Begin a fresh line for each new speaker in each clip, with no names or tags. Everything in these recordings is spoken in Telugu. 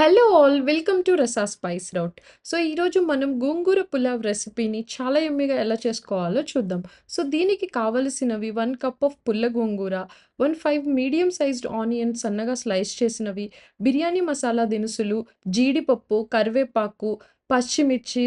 Hello all welcome to Rasa spice route. So, ఈరోజు మనం గోంగూర పులావ్ రెసిపీని చాలా యమ్మీగా ఎలా చేసుకోవాలో చూద్దాం. సో, దీనికి కావలసినవి 1 కప్ ఆఫ్ పుల్ల గోంగూర, 5 మీడియం సైజ్డ్ ఆనియన్స్ సన్నగా స్లైస్ చేసినవి, బిర్యానీ మసాలా దినుసులు, జీడిపప్పు, కరివేపాకు, పచ్చిమిర్చి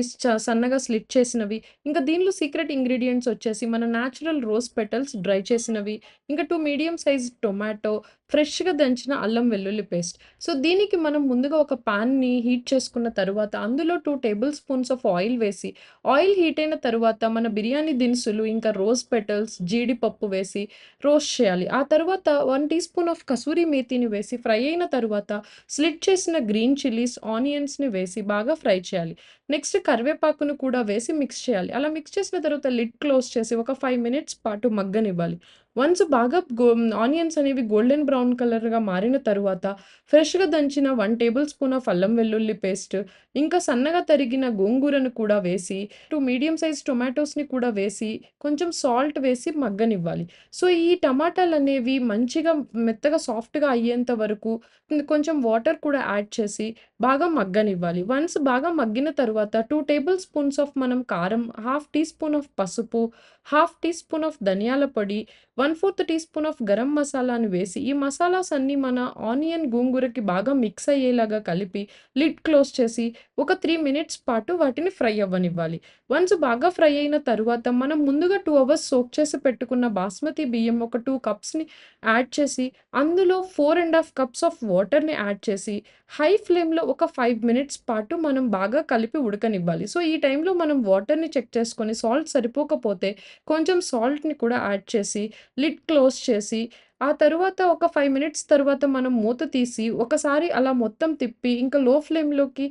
సన్నగా స్లిట్ చేసినవి, ఇంకా దీనిలో సీక్రెట్ ఇంగ్రీడియెంట్స్ వచ్చేసి మన నేచురల్ రోజ్ పెటల్స్ డ్రై చేసినవి, ఇంకా 2 మీడియం సైజ్డ్ టొమాటో, ఫ్రెష్‌గా దంచిన అల్లం వెల్లుల్లి పేస్ట్. సో, దీనికి మనం ముందుగా ఒక పాన్‌ని హీట్ చేసుకున్న తరువాత, అందులో 2 టేబుల్ స్పూన్స్ ఆఫ్ ఆయిల్ వేసి, ఆయిల్ హీట్ అయిన తరువాత మన బిర్యానీ దినుసులు, ఇంకా రోజ్ పెటల్స్, జీడిపప్పు వేసి రోస్ట్ చేయాలి. ఆ తరువాత 1 టీ స్పూన్ ఆఫ్ కసూరి మేతిని వేసి ఫ్రై అయిన తరువాత, స్లిట్ చేసిన గ్రీన్ చిల్లీస్, ఆనియన్స్‌ని వేసి బాగా ఫ్రై చేయాలి. నెక్స్ట్ కరివేపాకును కూడా వేసి మిక్స్ చేయాలి. అలా మిక్స్ చేసిన తర్వాత లిడ్ క్లోజ్ చేసి ఒక 5 మినిట్స్ పాటు మగ్గనివ్వాలి. వన్స్ బాగా ఆనియన్స్ అనేవి గోల్డెన్ బ్రౌన్ కలర్‌గా మారిన తరువాత, ఫ్రెష్‌గా దంచిన 1 టేబుల్ స్పూన్ ఆఫ్ అల్లం వెల్లుల్లి పేస్ట్, ఇంకా సన్నగా తరిగిన గోంగూరను కూడా వేసి, 2 మీడియం సైజ్ టొమాటోస్‌ని కూడా వేసి, కొంచెం సాల్ట్ వేసి మగ్గనివ్వాలి. సో, ఈ టమాటాలనేవి మంచిగా మెత్తగా సాఫ్ట్‌గా అయ్యేంత వరకు కొంచెం వాటర్ కూడా యాడ్ చేసి బాగా మగ్గనివ్వాలి. వన్స్ బాగా మగ్గిన తరువాత 2 టేబుల్ స్పూన్స్ ఆఫ్ మనం కారం, హాఫ్ టీ స్పూన్ ఆఫ్ పసుపు, హాఫ్ టీ స్పూన్ ఆఫ్ ధనియాల పొడి, 1/4 టీ స్పూన్ ఆఫ్ గరం మసాలాని వేసి, ఈ మసాలాస్ అన్నీ మన ఆనియన్ గోంగూరకి బాగా మిక్స్ అయ్యేలాగా కలిపి, లిడ్ క్లోజ్ చేసి, ఒక 3 మినిట్స్ పాటు వాటిని ఫ్రై అవ్వనివ్వాలి. వన్స్ బాగా ఫ్రై అయిన తరువాత, మనం ముందుగా 2 అవర్స్ సోక్ చేసి పెట్టుకున్న బాస్మతి బియ్యం ఒక 2 కప్స్‌ని యాడ్ చేసి, అందులో 4 ½ కప్స్ ఆఫ్ వాటర్‌ని యాడ్ చేసి, హై ఫ్లేమ్‌లో ఒక 5 మినిట్స్ పాటు మనం బాగా కలిపి ఉడకనివ్వాలి. సో, ఈ టైంలో మనం వాటర్‌ని చెక్ చేసుకొని సాల్ట్ సరిపోకపోతే కొంచెం సాల్ట్‌ని కూడా యాడ్ చేసి, లిడ్ క్లోజ్ చేసి, ఆ తరువాత ఒక 5 మినిట్స్ తరువాత మనం మూత తీసి, ఒకసారి అలా మొత్తం తిప్పి, ఇంకా లో ఫ్లేమ్‌లోకి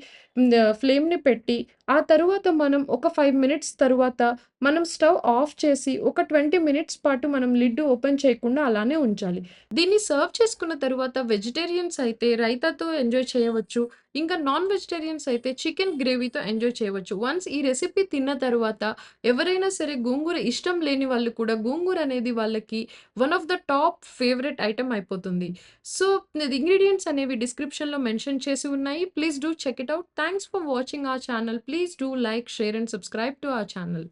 ఫ్లేమ్‌ని పెట్టి, ఆ తరువాత మనం ఒక 5 మినిట్స్ తరువాత మనం స్టవ్ ఆఫ్ చేసి, ఒక 20 మినిట్స్ పాటు మనం లిడ్ ఓపెన్ చేయకుండా అలానే ఉంచాలి. దీన్ని సర్వ్ చేసుకున్న తరువాత వెజిటేరియన్స్ అయితే రైతాతో ఎంజాయ్ చేయవచ్చు. ఇంకా నాన్ వెజిటేరియన్స్ అయితే చికెన్ గ్రేవీతో ఎంజాయ్ చేయవచ్చు. వన్స్ ఈ రెసిపీ తిన్న తరువాత ఎవరైనా సరే గోంగూర ఇష్టం లేని వాళ్ళు కూడా గోంగూర అనేది వాళ్ళకి one of the top favourite item అయిపోతుంది. సో, ఇంగ్రీడియెంట్స్ అనేవి డిస్క్రిప్షన్‌లో మెన్షన్ చేసి ఉన్నాయి. Please do check it out. Thanks for watching our channel. Please do like, share and subscribe to our channel.